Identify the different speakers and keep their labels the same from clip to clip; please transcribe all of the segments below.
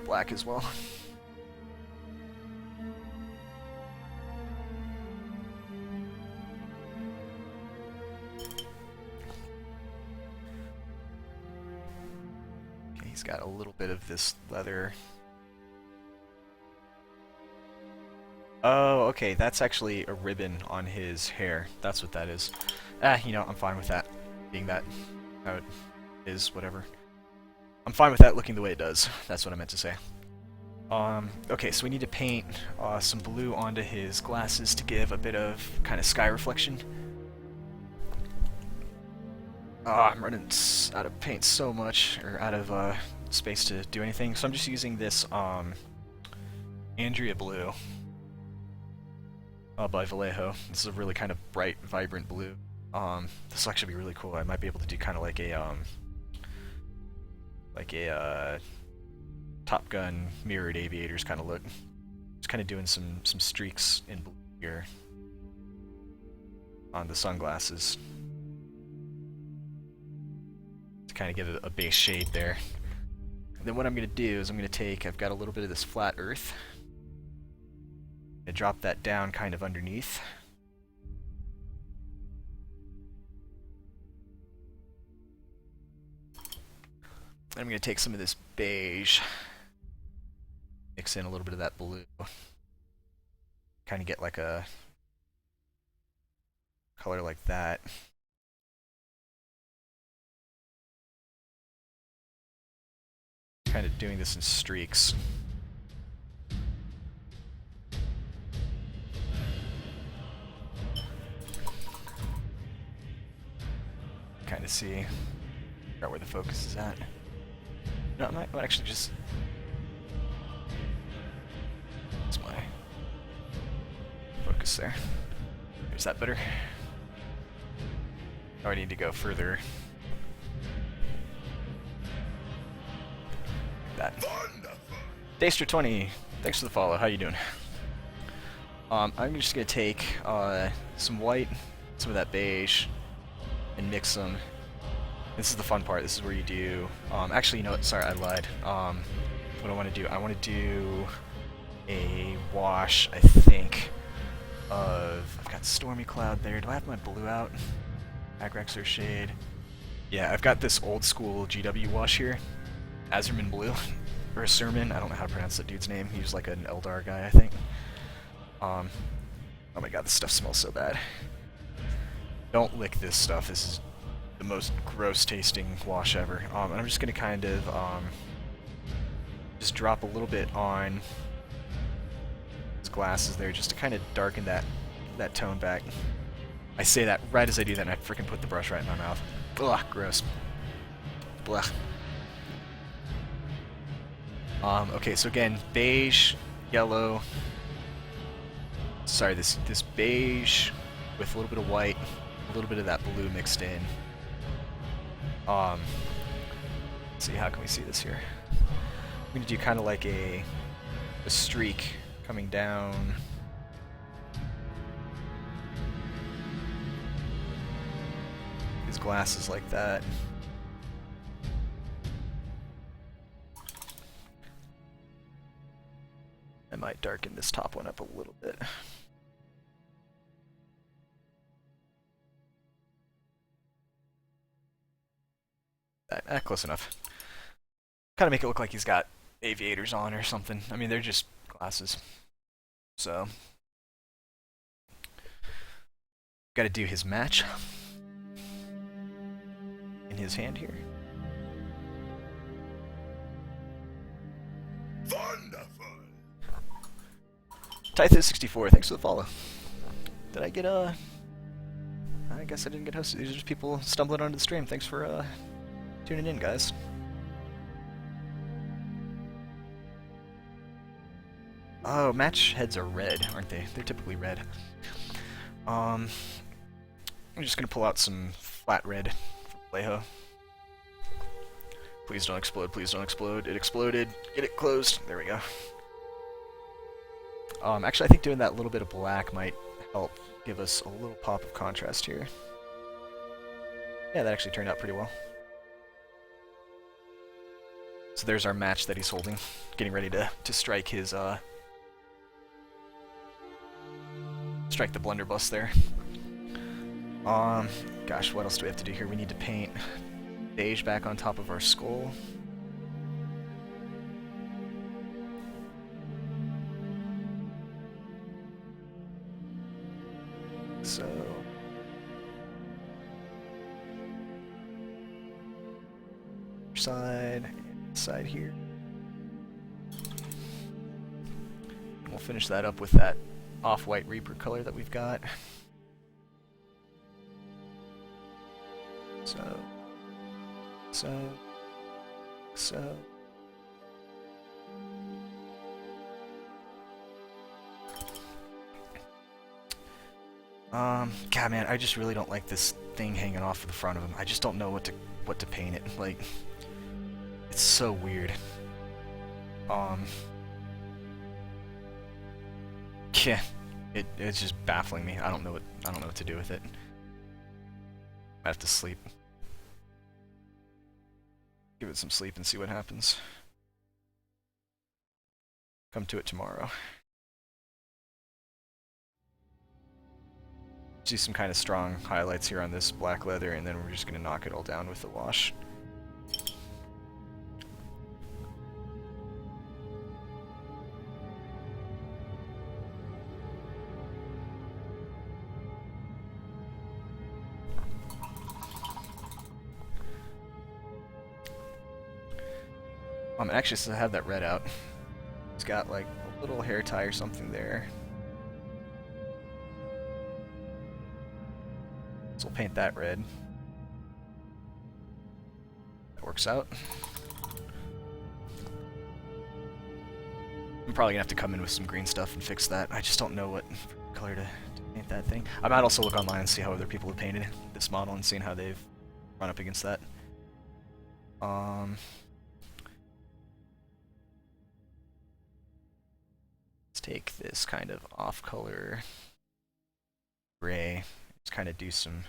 Speaker 1: black as well. Okay, he's got a little bit of this leather. Oh, okay, that's actually a ribbon on his hair. That's what that is. You know, I'm fine with that. Being that how it is, whatever. I'm fine with that looking the way it does. That's what I meant to say. Okay, so we need to paint some blue onto his glasses to give a bit of kind of sky reflection. I'm running out of paint so much, or out of space to do anything, so I'm just using this Andrea blue by Vallejo. This is a really kind of bright, vibrant blue. This will actually be really cool. I might be able to do kind of like a Top Gun mirrored aviators kind of look. Just kind of doing some streaks in blue here on the sunglasses to kind of give it a base shade there. And then what I'm going to do is I've got a little bit of this flat earth. I drop that down kind of underneath. I'm going to take some of this beige, mix in a little bit of that blue, kind of get like a color like that. Kind of doing this in streaks. Kind of see out where the focus is at. No, I might actually just... That's my focus there. Is that better? Oh, I need to go further. That. Daster20, thanks for the follow. How you doing? I'm just gonna take some white, some of that beige, and mix them. This is the fun part. This is where you do... actually, you know what? Sorry, I lied. What I want to do, I want to do a wash, I think, of... I've got Stormy Cloud there. Do I have my blue out? Agrexer Shade. Yeah, I've got this old school GW wash here. Azerman Blue. Or a Sermon. I don't know how to pronounce that dude's name. He was like an Eldar guy, I think. Oh my god, this stuff smells so bad. Don't lick this stuff. This is the most gross tasting wash ever. And I'm just gonna kind of just drop a little bit on his glasses there, just to kind of darken that tone back. I say that right as I do that, and I freaking put the brush right in my mouth. Ugh, gross. Blah. Okay, so again, beige, yellow. Sorry, this beige with a little bit of white, a little bit of that blue mixed in. Let's see, how can we see this here? I'm gonna do kind of like a streak coming down. His glasses like that. I might darken this top one up a little bit. Close enough. Kind of make it look like he's got aviators on or something. I mean, they're just glasses. So, got to do his match in his hand here.
Speaker 2: Wonderful.
Speaker 1: Tythus64, thanks for the follow. Did I get I guess I didn't get hosted. These are just people stumbling onto the stream. Thanks for tuning in, guys. Oh, match heads are red, aren't they? They're typically red. I'm just gonna pull out some flat red from Vallejo. Please don't explode, please don't explode. It exploded. Get it closed. There we go. Actually, I think doing that little bit of black might help give us a little pop of contrast here. Yeah, that actually turned out pretty well. So there's our match that he's holding, getting ready to strike his strike the blunderbuss there. Gosh, what else do we have to do here? We need to paint beige back on top of our skull. So side here. And we'll finish that up with that off-white Reaper color that we've got. So. God, man, I just really don't like this thing hanging off of the front of him. I just don't know what to paint it. Like, it's so weird. Yeah, it's just baffling me. I don't know what to do with it. I have to sleep. Give it some sleep and see what happens. Come to it tomorrow. See some kind of strong highlights here on this black leather, and then we're just going to knock it all down with the wash. Actually, since I have that red out, it's got like a little hair tie or something there. So we'll paint that red. That works out. I'm probably gonna have to come in with some green stuff and fix that. I just don't know what color to paint that thing. I might also look online and see how other people have painted this model and seeing how they've run up against that. Let's take this kind of off-color gray. Just kind of do some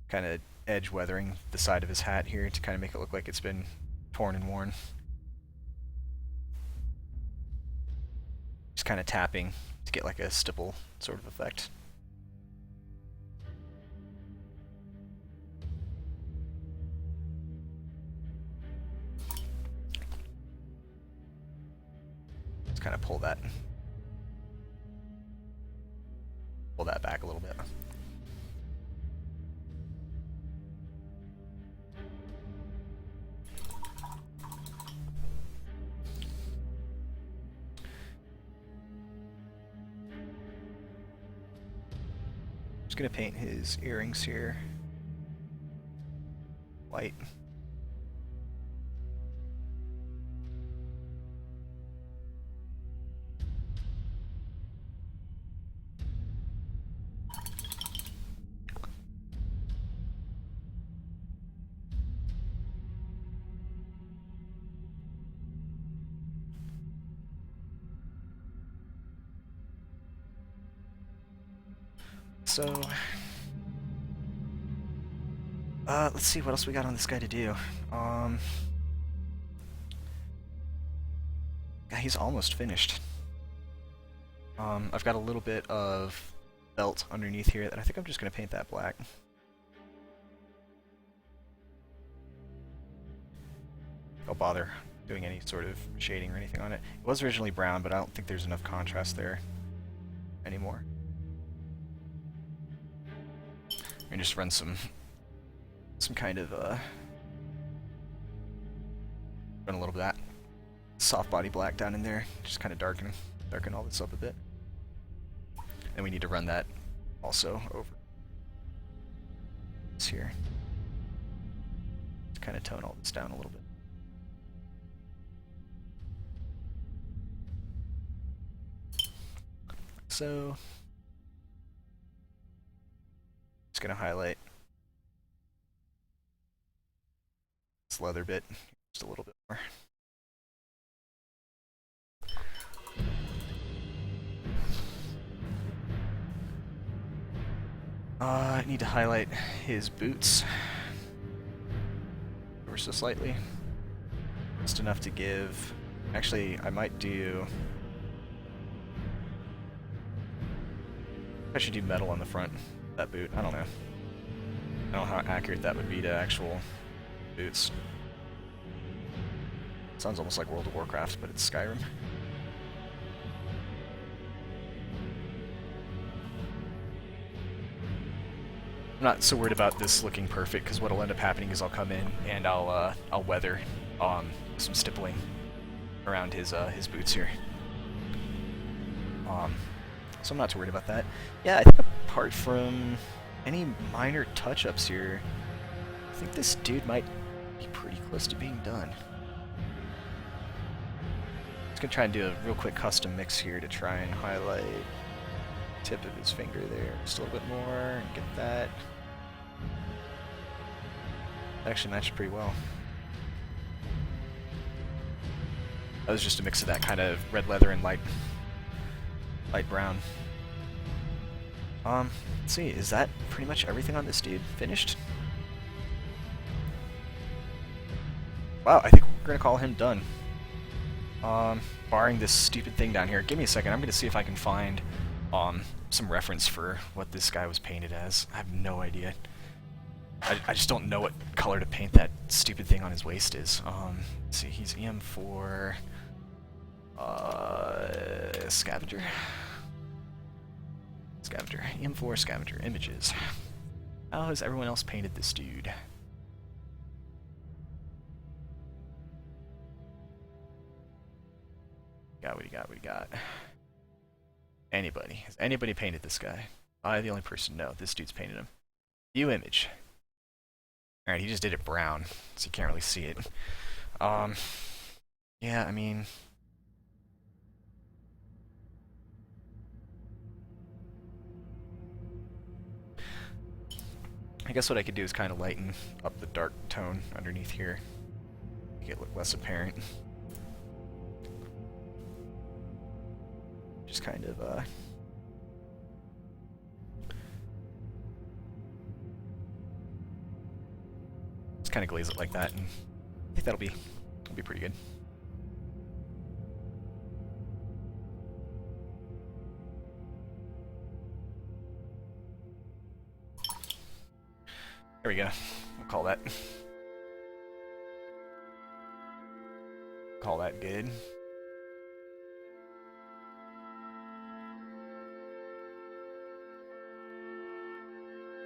Speaker 1: kind of edge weathering the side of his hat here to kind of make it look like it's been torn and worn. Just kind of tapping to get like a stipple sort of effect. Just kind of pull that back a little bit. Just gonna paint his earrings here white. So, let's see what else we got on this guy to do. Yeah, he's almost finished. I've got a little bit of belt underneath here that I think I'm just going to paint that black. Don't bother doing any sort of shading or anything on it. It was originally brown, but I don't think there's enough contrast there anymore. And just run some kind of run a little bit of that soft body black down in there, just kind of darken all this up a bit. And we need to run that also over this here to kind of tone all this down a little bit. So just gonna highlight this leather bit just a little bit more. I need to highlight his boots ever so slightly. Just enough to give... Actually, I might do... I should do metal on the front of that boot. I don't know. I don't know how accurate that would be to actual boots. Sounds almost like World of Warcraft, but it's Skyrim. I'm not so worried about this looking perfect, because what'll end up happening is I'll come in and I'll weather some stippling around his boots here. So I'm not too worried about that. Yeah, I think apart from any minor touch-ups here, I think this dude might be pretty close to being done. Just gonna try and do a real quick custom mix here to try and highlight the tip of his finger there just a little bit more and get that. That actually matched pretty well. That was just a mix of that kind of red leather and light brown. Let's see, is that pretty much everything on this dude finished? Wow, I think we're gonna call him done. Barring this stupid thing down here. Give me a second, I'm gonna see if I can find some reference for what this guy was painted as. I have no idea. I just don't know what color to paint that stupid thing on his waist is. Let's see, he's EM4 Scavenger. Scavenger. EM4 Scavenger. Images. How has everyone else painted this dude? What do you got? Anybody. Has anybody painted this guy? I'm the only person. No, this dude's painted him. View image. Alright, he just did it brown, so you can't really see it. Yeah, I mean... I guess what I could do is kind of lighten up the dark tone underneath here. Make it look less apparent. Just kind of, just kind of glaze it like that, and I think that'll be pretty good. There we go. We'll call that good.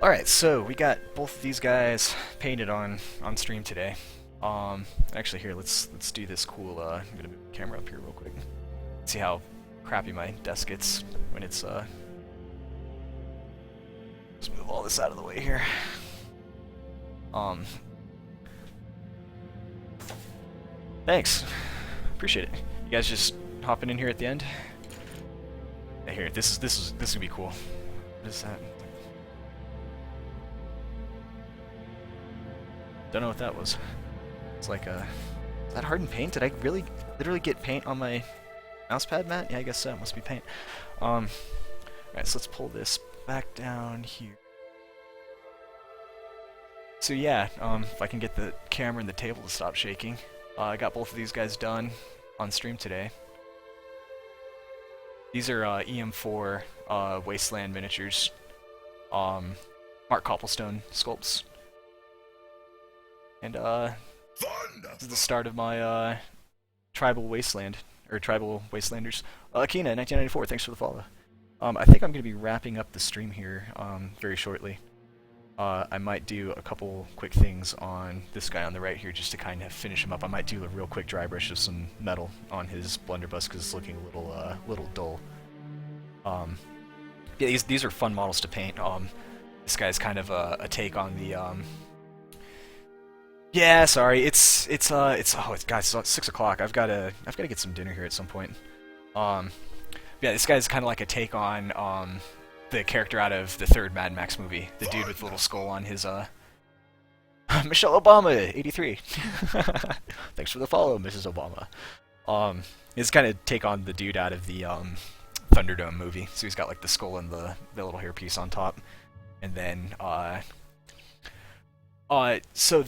Speaker 1: Alright, so we got both of these guys painted on stream today. Actually here, let's do this cool, I'm gonna move the camera up here real quick. See how crappy my desk gets when it's, let's move all this out of the way here. Thanks. Appreciate it. You guys just hopping in here at the end? Yeah, here, this is gonna be cool. What is that? Don't know what that was. It's like a... Is that hardened paint? Did I really literally get paint on my mousepad, Matt? Yeah, I guess so. It must be paint. Alright, so let's pull this back down here. So yeah, if I can get the camera and the table to stop shaking. I got both of these guys done on stream today. These are EM4 Wasteland miniatures. Mark Copplestone sculpts. And this is the start of my Tribal Wasteland, or Tribal Wastelanders. Akina, 1994, thanks for the follow. I think I'm going to be wrapping up the stream here very shortly. I might do a couple quick things on this guy on the right here just to kind of finish him up. I might do a real quick dry brush of some metal on his blunderbuss because it's looking a little dull. Yeah, these are fun models to paint. This guy's kind of a take on the yeah, sorry. It's guys, it's 6 o'clock. I've gotta get some dinner here at some point. Yeah, this guy's kind of like a take on the character out of the third Mad Max movie, the dude with the little skull on his Michelle Obama, 83. Thanks for the follow, Mrs. Obama. It's kind of take on the dude out of the Thunderdome movie. So he's got like the skull and the little hairpiece on top. and then so